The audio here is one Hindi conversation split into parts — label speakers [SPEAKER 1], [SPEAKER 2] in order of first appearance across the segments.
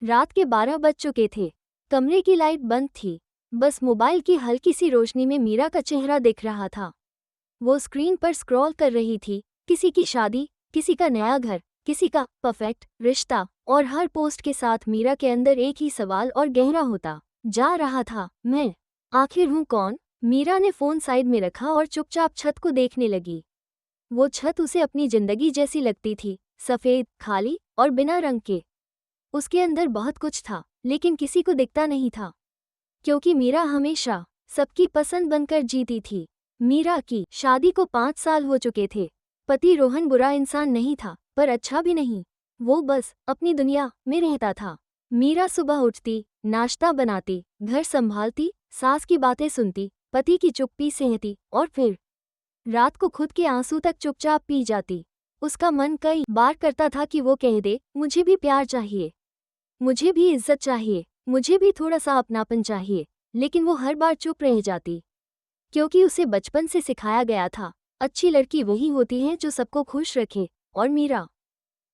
[SPEAKER 1] रात के 12 बज चुके थे। कमरे की लाइट बंद थी। बस मोबाइल की हल्की सी रोशनी में मीरा का चेहरा दिख रहा था। वो स्क्रीन पर स्क्रॉल कर रही थी। किसी की शादी, किसी का नया घर, किसी का परफेक्ट रिश्ता, और हर पोस्ट के साथ मीरा के अंदर एक ही सवाल और गहरा होता जा रहा था, मैं आखिर हूँ कौन? मीरा ने फ़ोन साइड में रखा और चुपचाप छत को देखने लगी। वो छत उसे अपनी जिंदगी जैसी लगती थी, सफ़ेद, खाली और बिना रंग के। उसके अंदर बहुत कुछ था, लेकिन किसी को दिखता नहीं था, क्योंकि मीरा हमेशा सबकी पसंद बनकर जीती थी। मीरा की शादी को 5 साल हो चुके थे। पति रोहन बुरा इंसान नहीं था, पर अच्छा भी नहीं। वो बस अपनी दुनिया में रहता था। मीरा सुबह उठती, नाश्ता बनाती, घर संभालती, सास की बातें सुनती, पति की चुप्पी सहती और फिर रात को खुद के आंसू तक चुपचाप पी जाती। उसका मन कई बार करता था कि वो कह दे, मुझे भी प्यार चाहिए, मुझे भी इज्जत चाहिए, मुझे भी थोड़ा सा अपनापन चाहिए, लेकिन वो हर बार चुप रह जाती, क्योंकि उसे बचपन से सिखाया गया था, अच्छी लड़की वही होती है जो सबको खुश रखे। और मीरा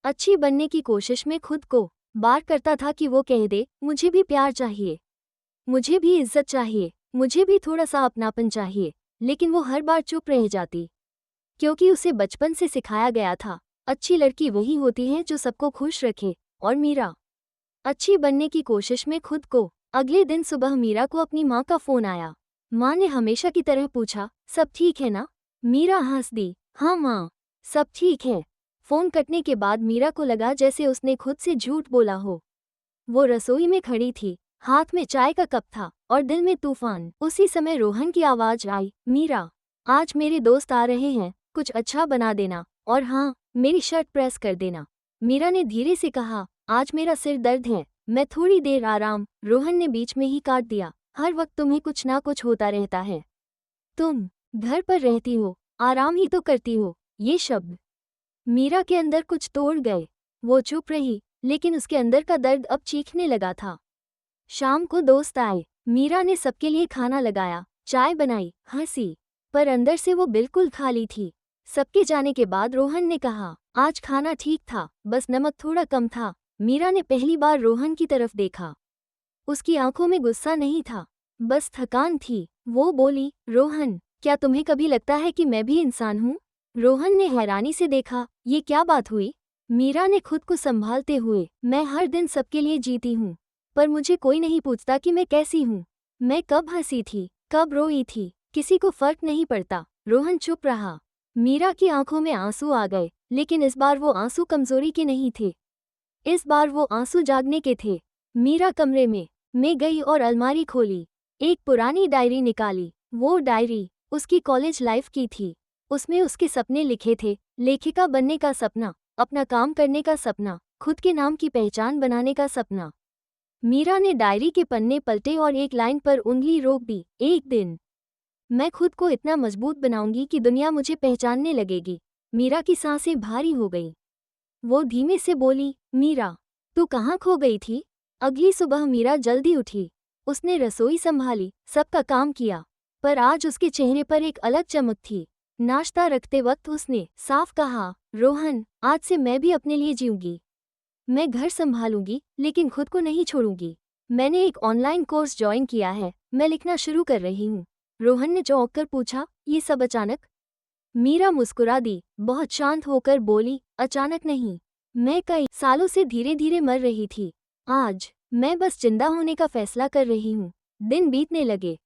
[SPEAKER 1] अच्छी बनने की कोशिश में खुद को बार करता था कि वो कह दे, मुझे भी प्यार चाहिए, मुझे भी इज्जत चाहिए, मुझे भी थोड़ा सा अपनापन चाहिए, लेकिन वो हर बार चुप रह जाती, क्योंकि उसे बचपन से सिखाया गया था, अच्छी लड़की वही होती है जो सबको खुश रखे। और मीरा अच्छी बनने की कोशिश में खुद को। अगले दिन सुबह मीरा को अपनी माँ का फ़ोन आया। माँ ने हमेशा की तरह पूछा, सब ठीक है ना? मीरा हंस दी, हाँ माँ, सब ठीक है। फ़ोन कटने के बाद मीरा को लगा जैसे उसने खुद से झूठ बोला हो। वो रसोई में खड़ी थी, हाथ में चाय का कप था और दिल में तूफान। उसी समय रोहन की आवाज़ आई, मीरा, आज मेरे दोस्त आ रहे हैं, कुछ अच्छा बना देना, और हाँ, मेरी शर्ट प्रेस कर देना। मीरा ने धीरे से कहा, आज मेरा सिर दर्द है, मैं थोड़ी देर आराम। रोहन ने बीच में ही काट दिया, हर वक्त तुम्हें कुछ ना कुछ होता रहता है। तुम घर पर रहती हो, आराम ही तो करती हो। ये शब्द मीरा के अंदर कुछ तोड़ गए। वो चुप रही, लेकिन उसके अंदर का दर्द अब चीखने लगा था। शाम को दोस्त आए। मीरा ने सबके लिए खाना लगाया, चाय बनाई, हंसी, पर अंदर से वो बिल्कुल खाली थी। सबके जाने के बाद रोहन ने कहा, आज खाना ठीक था, बस नमक थोड़ा कम था। मीरा ने पहली बार रोहन की तरफ देखा। उसकी आंखों में गुस्सा नहीं था, बस थकान थी। वो बोली, रोहन, क्या तुम्हें कभी लगता है कि मैं भी इंसान हूँ? रोहन ने हैरानी से देखा, ये क्या बात हुई? मीरा ने खुद को संभालते हुए, मैं हर दिन सबके लिए जीती हूँ, पर मुझे कोई नहीं पूछता कि मैं कैसी हूँ। मैं कब हंसी थी, कब रोई थी, किसी को फर्क नहीं पड़ता। रोहन चुप रहा। मीरा की आंखों में आंसू आ गए, लेकिन इस बार वो आंसू कमजोरी के नहीं थे, इस बार वो आंसू जागने के थे। मीरा कमरे में गई और अलमारी खोली, एक पुरानी डायरी निकाली। वो डायरी उसकी कॉलेज लाइफ की थी। उसमें उसके सपने लिखे थे, लेखिका बनने का सपना, अपना काम करने का सपना, खुद के नाम की पहचान बनाने का सपना। मीरा ने डायरी के पन्ने पलटे और एक लाइन पर उंगली रोक दी, एक दिन मैं खुद को इतना मजबूत बनाऊंगी कि दुनिया मुझे पहचानने लगेगी। मीरा की सांसें भारी हो गईं। वो धीमे से बोली, मीरा, तू कहाँ खो गई थी? अगली सुबह मीरा जल्दी उठी। उसने रसोई संभाली, सबका काम किया, पर आज उसके चेहरे पर एक अलग चमक थी। नाश्ता रखते वक्त उसने साफ कहा, रोहन, आज से मैं भी अपने लिए जीऊंगी। मैं घर संभालूंगी, लेकिन खुद को नहीं छोड़ूंगी। मैंने एक ऑनलाइन कोर्स ज्वाइन किया है, मैं लिखना शुरू कर रही हूँ। रोहन ने चौंक कर पूछा, ये सब अचानक? मीरा मुस्कुरा दी, बहुत शांत होकर बोली, अचानक नहीं, मैं कई सालों से धीरे धीरे मर रही थी। आज मैं बस जिंदा होने का फैसला कर रही हूँ। दिन बीतने लगे।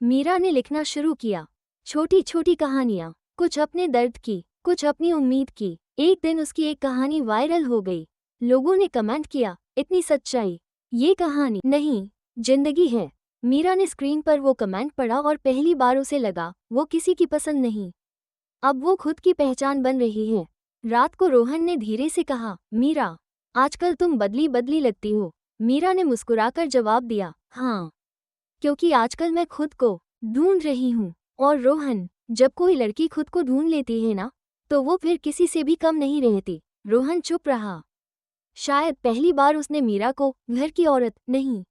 [SPEAKER 1] मीरा ने लिखना शुरू किया, छोटी छोटी कहानियाँ, कुछ अपने दर्द की, कुछ अपनी उम्मीद की। एक दिन उसकी एक कहानी वायरल हो गई। लोगों ने कमेंट किया, इतनी सच्चाई, ये कहानी नहीं, जिंदगी है। मीरा ने स्क्रीन पर वो कमेंट पढ़ा और पहली बार उसे लगा, वो किसी की पसंद नहीं, अब वो खुद की पहचान बन रही है। रात को रोहन ने धीरे से कहा, मीरा, आजकल तुम बदली बदली लगती हो। मीरा ने मुस्कुराकर जवाब दिया, हाँ, क्योंकि आजकल मैं खुद को ढूंढ रही हूँ। और रोहन, जब कोई लड़की खुद को ढूंढ लेती है ना, तो वो फिर किसी से भी कम नहीं रहती। रोहन चुप रहा। शायद पहली बार उसने मीरा को घर की औरत नहीं,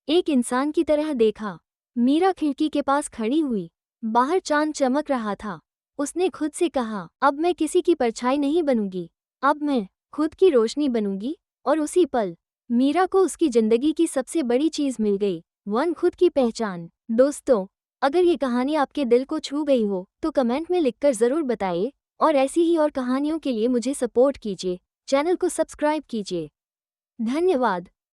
[SPEAKER 1] एक इंसान की तरह देखा। मीरा खिड़की के पास खड़ी हुई। बाहर चांद चमक रहा था। उसने खुद से कहा, अब मैं किसी की परछाई नहीं बनूंगी, अब मैं खुद की रोशनी बनूंगी। और उसी पल मीरा को उसकी जिंदगी की सबसे बड़ी चीज मिल गई, 1 खुद की पहचान। दोस्तों, अगर ये कहानी आपके दिल को छू गई हो तो कमेंट में लिखकर ज़रूर बताइए और ऐसी ही और कहानियों के लिए मुझे सपोर्ट कीजिए, चैनल को सब्सक्राइब कीजिए। धन्यवाद।